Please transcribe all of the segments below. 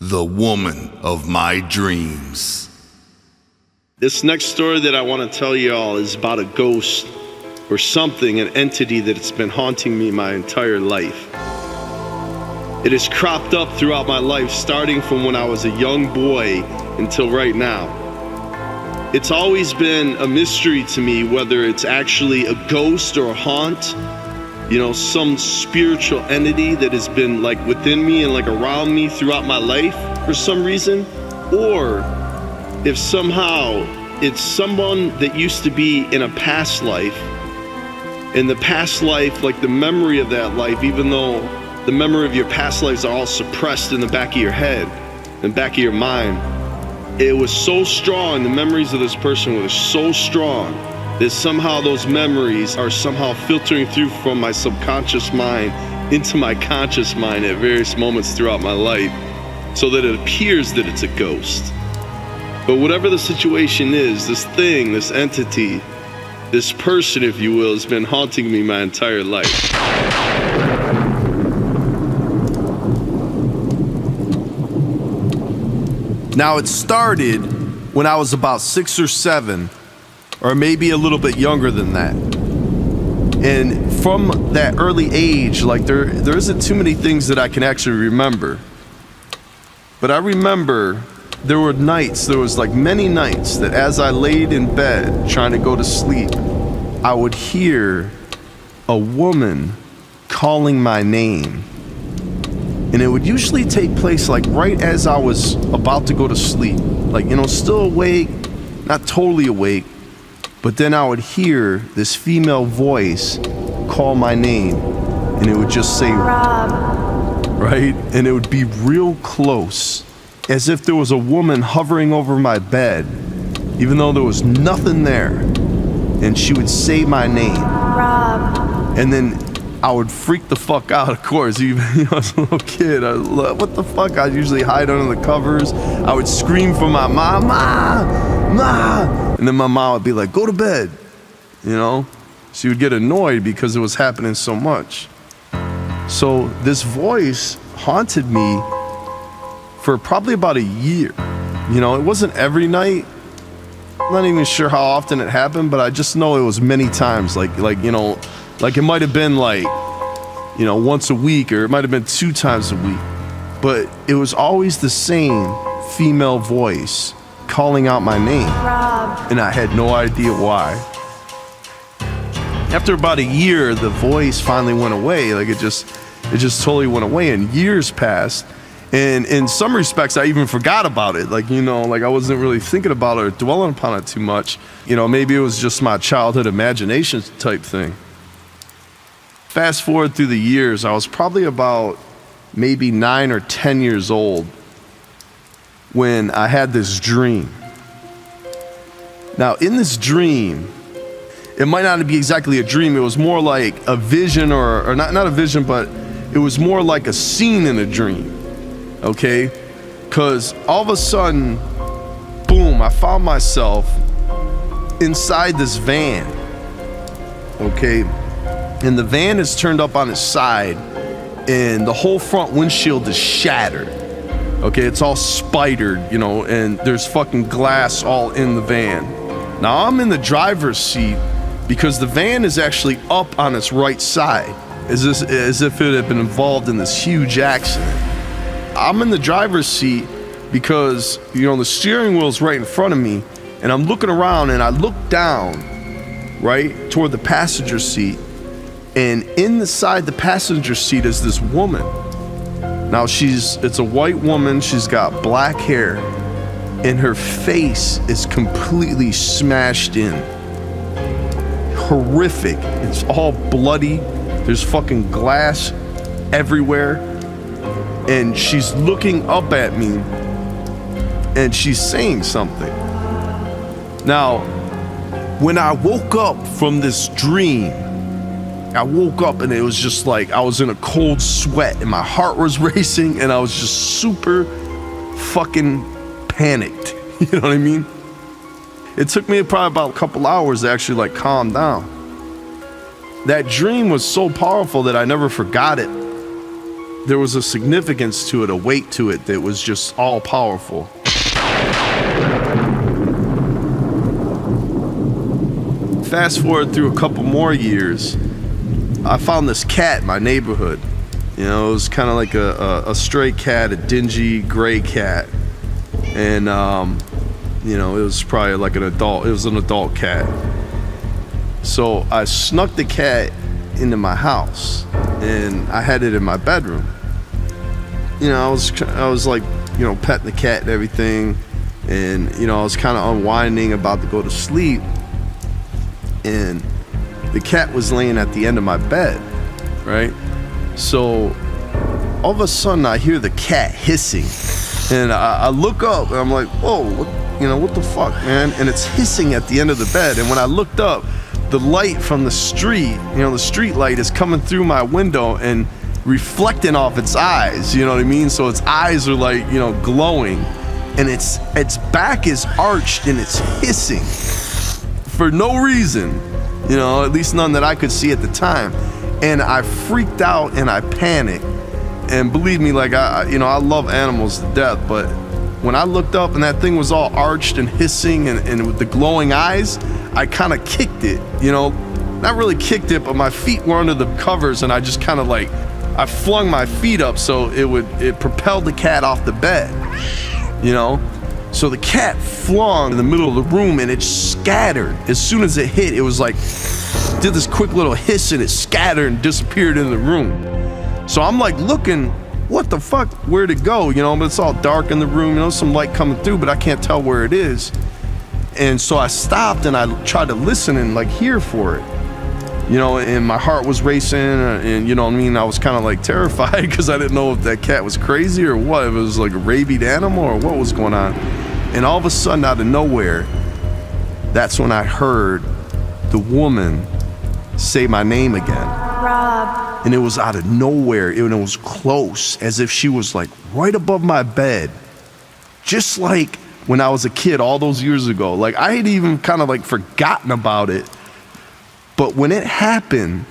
The woman of my dreams. This next story that I want to tell you all is about a ghost or something, an entity that's been haunting me my entire life. It has cropped up throughout my life, starting from when I was a young boy until right now. It's always been a mystery to me whether it's actually a ghost or a haunt, some spiritual entity that has been like within me and like around me throughout my life for some reason, or if somehow it's someone that used to be in a past life. In the past life, like the memory of that life, even though the memory of your past lives are all suppressed in the back of your head, in the back of your mind, it was so strong, the memories of this person were so strong that somehow those memories are somehow filtering through from my subconscious mind into my conscious mind at various moments throughout my life, so that it appears that it's a ghost. But whatever the situation is, this thing, this entity, this person, if you will, has been haunting me my entire life. Now, it started when I was about 6 or 7, or maybe a little bit younger than that. And from that early age, like there isn't too many things that I can actually remember. But I remember there was like many nights that as I laid in bed trying to go to sleep, I would hear a woman calling my name. And it would usually take place like right as I was about to go to sleep. Like, still awake, not totally awake, but then I would hear this female voice call my name, and it would just say, Rob. Right? And it would be real close, as if there was a woman hovering over my bed, even though there was nothing there. And she would say my name. Rob. And then I would freak the fuck out, of course. Even as a little kid, what the fuck? I'd usually hide under the covers. I would scream for my mom, Ma! And then my mom would be like, go to bed. She would get annoyed because it was happening so much. So this voice haunted me for probably about a year. It wasn't every night. I'm not even sure how often it happened, but I just know it was many times. Like it might have been once a week, or it might have been 2 times a week. But it was always the same female voice calling out my name. Rob. And I had no idea why. After about a year, the voice finally went away. Like it just totally went away, and years passed. And in some respects, I even forgot about it. Like I wasn't really thinking about it or dwelling upon it too much. Maybe it was just my childhood imagination type thing. Fast forward through the years, I was probably about maybe 9 or 10 years old when I had this dream. Now, in this dream, it might not be exactly a dream. It was more like a vision, or not a vision, but it was more like a scene in a dream, okay? Because all of a sudden, boom, I found myself inside this van, okay? And the van is turned up on its side, and the whole front windshield is shattered. Okay, it's all spidered, and there's fucking glass all in the van. Now I'm in the driver's seat because the van is actually up on its right side, as if it had been involved in this huge accident. I'm in the driver's seat because, the steering wheel's right in front of me, and I'm looking around, and I look down, right, toward the passenger seat, and inside the passenger seat is this woman. Now it's a white woman, she's got black hair, and her face is completely smashed in. Horrific. It's all bloody. There's fucking glass everywhere. And she's looking up at me, and she's saying something. Now, when I woke up from this dream, I woke up and it was just like I was in a cold sweat and my heart was racing and I was just super fucking panicked. You know what I mean? It took me probably about a couple hours to actually calm down. That dream was so powerful that I never forgot it. there was a significance to it, a weight to it that was just all powerful. Fast forward through a couple more years, I found this cat in my neighborhood. You know, it was kind of like a stray cat, a dingy gray cat. And, you know, it was probably like an adult cat. So I snuck the cat into my house and I had it in my bedroom. You know, I was like, you know, petting the cat and everything. And, you know, I was kind of unwinding, about to go to sleep. And the cat was laying at the end of my bed, right? So all of a sudden I hear the cat hissing, and I look up and I'm like, whoa, what the fuck, man? And it's hissing at the end of the bed. And when I looked up, the light from the street, you know, the street light is coming through my window and reflecting off its eyes, you know what I mean? So its eyes are like, you know, glowing, and its back is arched and it's hissing for no reason, you know, at least none that I could see at the time. And I freaked out and I panicked. And believe me, like, I love animals to death, but when I looked up and that thing was all arched and hissing and with the glowing eyes, I kind of kicked it, you know, not really kicked it, but my feet were under the covers, and I just kind of like, I flung my feet up so it propelled the cat off the bed, you know? So the cat flung in the middle of the room and it scattered. As soon as it hit, it was like, did this quick little hiss and it scattered and disappeared in the room. So I'm like looking, what the fuck, where'd it go? You know, but it's all dark in the room, you know, some light coming through, but I can't tell where it is. And so I stopped and I tried to listen and like hear for it. You know, and my heart was racing, and you know what I mean, I was kind of like terrified because I didn't know if that cat was crazy or what, if it was like a rabid animal or what was going on. And all of a sudden, out of nowhere, that's when I heard the woman say my name again. Rob. And it was out of nowhere, and it was close, as if she was like right above my bed, just like when I was a kid all those years ago. Like I had even kind of like forgotten about it. But when it happened,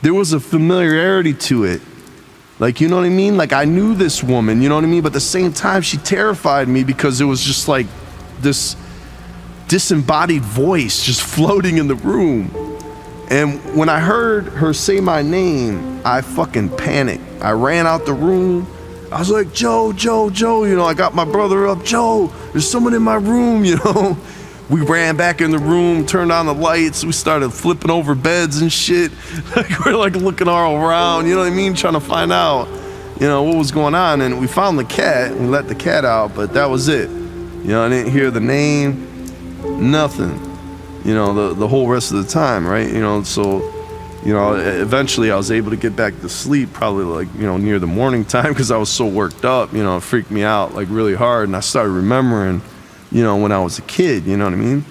there was a familiarity to it. Like, you know what I mean? Like, I knew this woman, you know what I mean? But at the same time, she terrified me because it was just like this disembodied voice just floating in the room. And when I heard her say my name, I fucking panicked. I ran out the room. I was like, Joe, Joe, Joe, you know, I got my brother up. Joe, there's someone in my room, you know? We ran back in the room, turned on the lights, we started flipping over beds and shit. Like we're like looking all around, you know what I mean? Trying to find out, you know, what was going on. And we found the cat, we let the cat out, but that was it. You know, I didn't hear the name, nothing, you know, the whole rest of the time, right? You know, so, you know, eventually I was able to get back to sleep, probably like, you know, near the morning time because I was so worked up, you know, it freaked me out like really hard. And I started remembering, you know, when I was a kid, you know what I mean?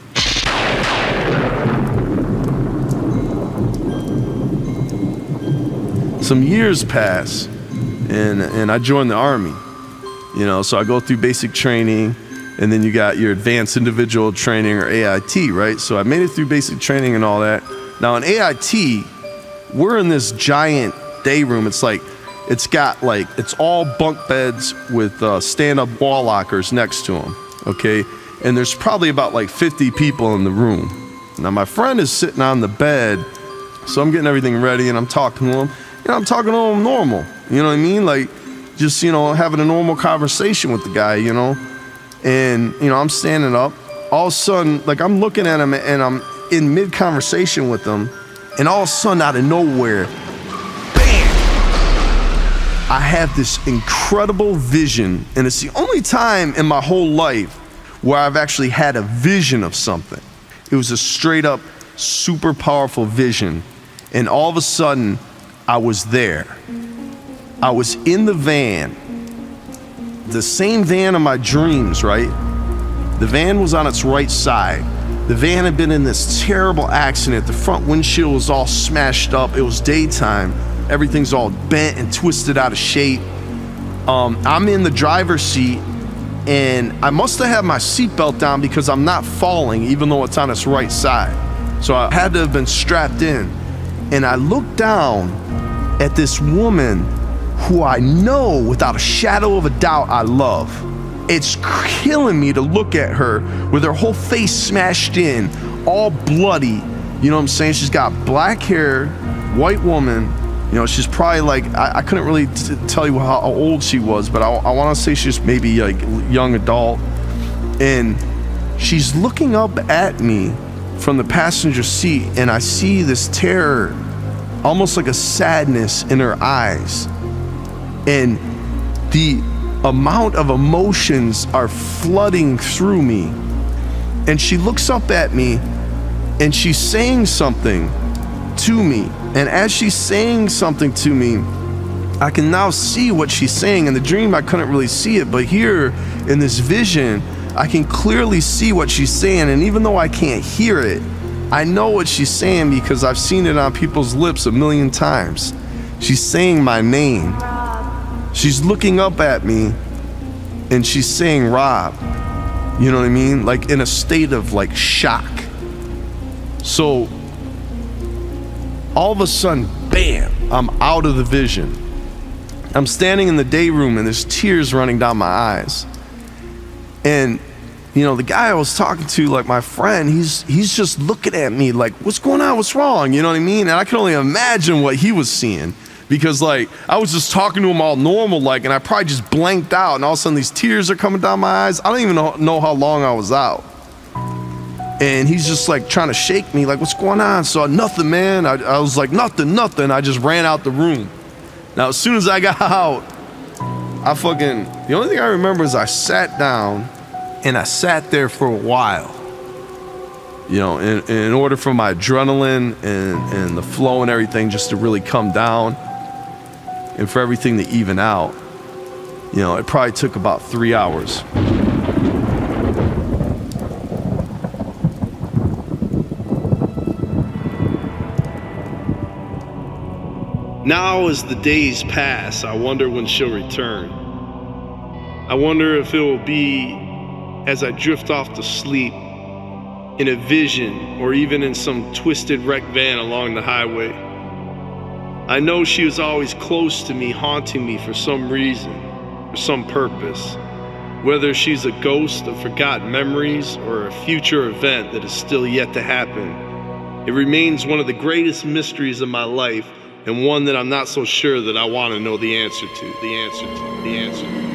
Some years pass, and I joined the Army, you know, so I go through basic training, and then you got your advanced individual training, or AIT, right? So I made it through basic training and all that. Now in AIT, we're in this giant day room. It's like, it's got like, it's all bunk beds with stand-up wall lockers next to them. Okay, and there's probably about like 50 people in the room. Now my friend is sitting on the bed, so I'm getting everything ready and I'm talking to him. You know, I'm talking to him normal, you know what I mean? Like, just, you know, having a normal conversation with the guy, you know? And, you know, I'm standing up. All of a sudden, like, I'm looking at him and I'm in mid-conversation with him, and all of a sudden, out of nowhere, bam! I have this incredible vision, and it's the only time in my whole life where I've actually had a vision of something. It was a straight up, super powerful vision, and all of a sudden, I was there. I was in the van, the same van of my dreams, right? The van was on its right side. The van had been in this terrible accident. The front windshield was all smashed up. It was daytime. Everything's all bent and twisted out of shape. I'm in the driver's seat, and I must have had my seatbelt down because I'm not falling, even though it's on its right side. So I had to have been strapped in. And I looked down at this woman who I know without a shadow of a doubt I love. It's killing me to look at her with her whole face smashed in, all bloody. You know what I'm saying? She's got black hair, white woman. You know, she's probably like, I couldn't really tell you how old she was, but I want to say she's maybe like young adult. And she's looking up at me from the passenger seat, and I see this terror, almost like a sadness in her eyes. And the amount of emotions are flooding through me. And she looks up at me and she's saying something to me. And as she's saying something to me, I can now see what she's saying. In the dream, I couldn't really see it, but here in this vision, I can clearly see what she's saying. And even though I can't hear it, I know what she's saying because I've seen it on people's lips a million times. She's saying my name. She's looking up at me and she's saying Rob. You know what I mean? Like in a state of like shock. So all of a sudden, bam, I'm out of the vision. I'm standing in the day room and there's tears running down my eyes. And you know, the guy I was talking to, like my friend, he's just looking at me like, what's going on? What's wrong? You know what I mean? And I can only imagine what he was seeing. Because like I was just talking to him all normal like, and I probably just blanked out, and all of a sudden these tears are coming down my eyes. I don't even know how long I was out. And he's just like trying to shake me like, what's going on? So nothing, man. I was like, nothing. I just ran out the room. Now as soon as I got out, the only thing I remember is I sat down and I sat there for a while. You know, in order for my adrenaline and the flow and everything just to really come down. And for everything to even out, you know, it probably took about 3 hours. Now as the days pass, I wonder when she'll return. I wonder if it will be as I drift off to sleep, in a vision, or even in some twisted wrecked van along the highway. I know she was always close to me, haunting me for some reason, for some purpose. Whether she's a ghost of forgotten memories or a future event that is still yet to happen, it remains one of the greatest mysteries of my life, and one that I'm not so sure that I want to know the answer to.